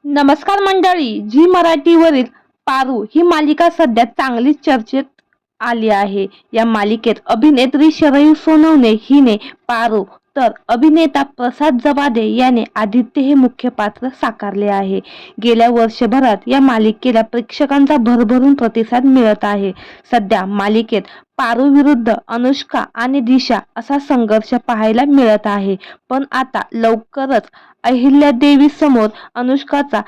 नमस्कार मंडळी, झी मराठीवरील पारू ही मालिका सध्या चांगलीच चर्चेत आली आहे. या मालिकेत अभिनेत्री शरयू सोनवणे हिने पारू तर अभिनेता प्रसाद जवादे याने आदित्य हे मुख्य पात्र साकारले आहे. गेल्या वर्षभरात या मालिकेला प्रेक्षकांचा भरभरून प्रतिसाद मिळत आहे. सध्या मालिकेत पारू विरुद्ध अनुष्का आणि दिशा असा संघर्ष पाहायला मिळत आहे. पण आता लवकरच अहिल्यादेवी समोर अनुष्काचा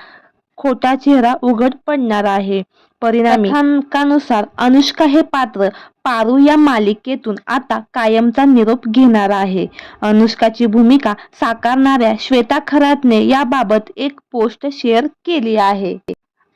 खोटा चेहरा उघड पडणार आहे. परिणामी कथानकानुसार अनुष्का हे पात्र पारू या मालिकेतून आता कायमचा निरोप घेणार आहे. अनुष्काची भूमिका साकारणाऱ्या श्वेता खरातने याबाबत एक पोस्ट शेअर केली आहे.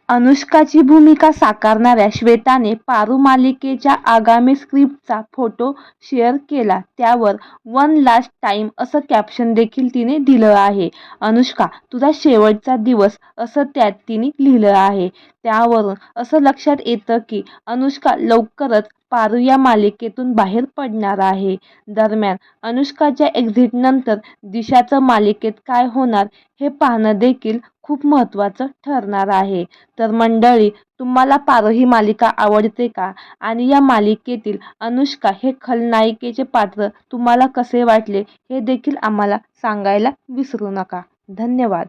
अनुष्काची भूमिका साकारणाऱ्या श्वेताने पारू मालिकेच्या आगामी स्क्रिप्टचा फोटो शेअर केला. त्यावर वन लास्ट टाइम असं कॅप्शन देखील तिने दिलं आहे. अनुष्का तुझा शेवटचा दिवस असं त्यात तिने लिहिलं आहे. त्यावरून असं लक्षात येतं की अनुष्का लवकरच पारू या मालिकेतून बाहेर पडणार आहे. दरम्यान अनुष्काच्या एक्झिटनंतर दिशाचं मालिकेत काय होणार हे पाहणं देखील खूप महत्त्वाचं ठरणार आहे. तर मंडळी, तुम्हाला पारू ही मालिका आवडते का? आणि या मालिकेतील अनुष्का हे खलनायिकेचे पात्र तुम्हाला कसे वाटले हे देखील आम्हाला सांगायला विसरू नका. धन्यवाद.